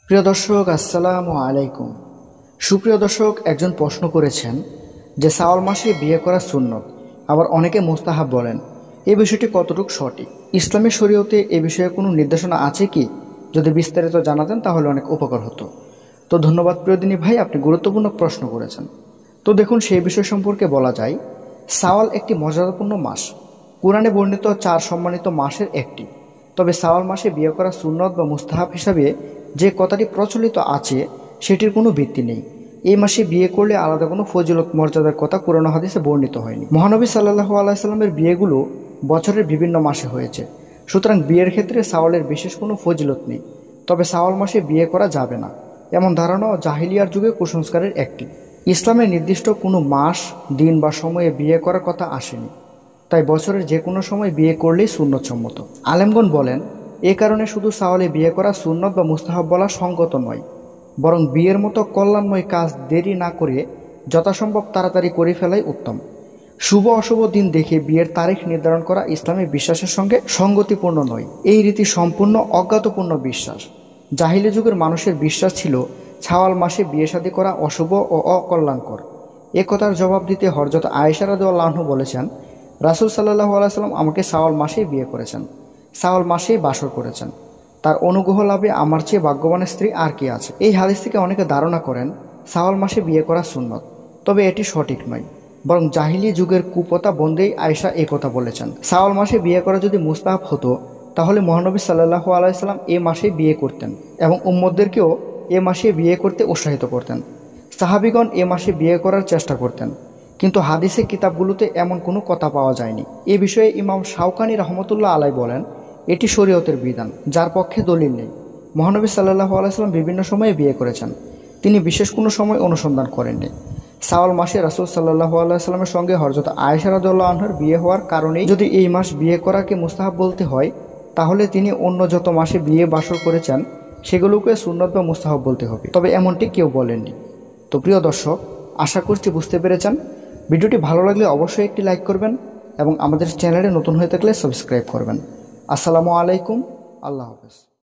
প্রিয় দর্শক, আসসালামু আলাইকুম। সুপ্রিয় দর্শক, একজন প্রশ্ন করেছেন যে শাওয়াল মাসে বিয়ে করা সুন্নত, আবার অনেকে মুস্তাহাব বলেন। এই বিষয়টি কতটুকু সঠিক? ইসলামী শরীয়তে এ বিষয়ে কোনো নির্দেশনা আছে কি? যদি বিস্তারিত জানাতেন তাহলে অনেক উপকার হতো। তো ধন্যবাদ প্রিয়দিনী ভাই, আপনি গুরুত্বপূর্ণ প্রশ্ন করেছেন। তো দেখুন, সেই বিষয় সম্পর্কে বলা যায়, শাওয়াল একটি মর্যাদাপূর্ণ মাস। কুরআনে বর্ণিত 4 সম্মানিত মাসের একটি। তবে শাওয়াল মাসে বিয়ে করা সুন্নত বা মুস্তাহাব হিসাবে যে কথাটি প্রচলিত আছে সেটির কোনো ভিত্তি নেই। এই মাসে বিয়ে করলে আলাদা কোনো ফজিলত মর্যাদার কথা কুরআন হাদিসে বর্ণিত হয়নি। মহানবী সাল্লাল্লাহু আলাইহি সাল্লামের বিয়েগুলো বছরের বিভিন্ন মাসে হয়েছে, সুতরাং বিয়ের ক্ষেত্রে শাওয়ালের বিশেষ কোনো ফজিলত নেই। তবে শাওয়াল মাসে বিয়ে করা যাবে না এমন ধারণা জাহিলিয়ার যুগে কুসংস্কারের একটি। ইসলামের নির্দিষ্ট কোনো মাস, দিন বা সময়ে বিয়ে করার কথা আসেনি, তাই বছরের যে কোনো সময় বিয়ে করলেই সুন্নতসম্মত। আলেমগণ বলেন, এ কারণে শুধু শাওয়ালে বিয়ে করা সুন্নত বা মুস্তাহাব বলা সঙ্গত নয়, বরং বিয়ের মতো কল্যাণময় কাজ দেরি না করে যথাসম্ভব তাড়াতাড়ি করে ফেলাই উত্তম। শুভ অশুভ দিন দেখে বিয়ের তারিখ নির্ধারণ করা ইসলামী বিশ্বাসের সঙ্গে সঙ্গতিপূর্ণ নয়। এই রীতি সম্পূর্ণ অজ্ঞাতপূর্ণ বিশ্বাস। জাহিলি যুগের মানুষের বিশ্বাস ছিল শাওয়াল মাসে বিয়ে শাদী করা অশুভ ও অকল্যাণকর। এ কথার জবাব দিতে হযরত আয়েশা রাদিয়াল্লাহু আনহা বলেছেন, রাসূল সাল্লাল্লাহু আলাইহি সাল্লাম আমাকে শাওয়াল মাসেই বিয়ে করেছেন, শাওয়াল মাসেই বাসর করেছেন। তার অনুগ্রহ লাভে আমার চেয়ে ভাগ্যবান স্ত্রী আর কি আছে। এই হাদিস থেকে অনেকে ধারণা করেন শাওয়াল মাসে বিয়ে করা সুন্নত, তবে এটি সঠিক নয়, বরং জাহিলি যুগের কুপথা বন্দেই আয়েশা এই কথা বলেছেন। শাওয়াল মাসে বিয়ে করা যদি মুস্তাহাব হতো, তাহলে মহানবী সাল্লাল্লাহু আলাইহি সাল্লাম এ মাসেই বিয়ে করতেন এবং উম্মতদেরকেও এ মাসে বিয়ে করতে উৎসাহিত করতেন। সাহাবীগণ এ মাসে বিয়ে করার চেষ্টা করতেন, কিন্তু হাদিসে কিতাবগুলোতে এমন কোনো কথা পাওয়া যায়নি। এ বিষয়ে ইমাম শাওকানি রহমতুল্লাহ আলাই বলেন, এটি শরীয়তের বিধান, যার পক্ষে দলিল নেই। মহানবী সাল্লাল্লাহু আলাইহি সাল্লাম বিভিন্ন সময়ে বিয়ে করেছেন, তিনি বিশেষ কোনো সময় অনুসন্ধান করেননি। শাওয়াল মাসে রাসূল সাল্লাল্লাহু আলাইহি সাল্লামের সঙ্গে হযরত আয়েশা রাদিয়াল্লাহু আনহার বিয়ে হওয়ার কারণেই যদি এই মাস বিয়ে করাকে মুস্তাহাব বলতে হয়, তাহলে তিনি অন্য যত মাসে বিয়ে বাসর করেছেন সেগুলোকে সুন্নত বা মুস্তাহাব বলতে হবে। তবে এমনটি কেউ বলেননি। তো প্রিয় দর্শক, আশা করছি বুঝতে পেরেছেন। ভিডিওটি ভালো লাগলে অবশ্যই একটি লাইক করবেন এবং আমাদের চ্যানেলে নতুন হয়ে থাকলে সাবস্ক্রাইব করবেন। আসসালামু আলাইকুম, আল্লাহ হাফেজ।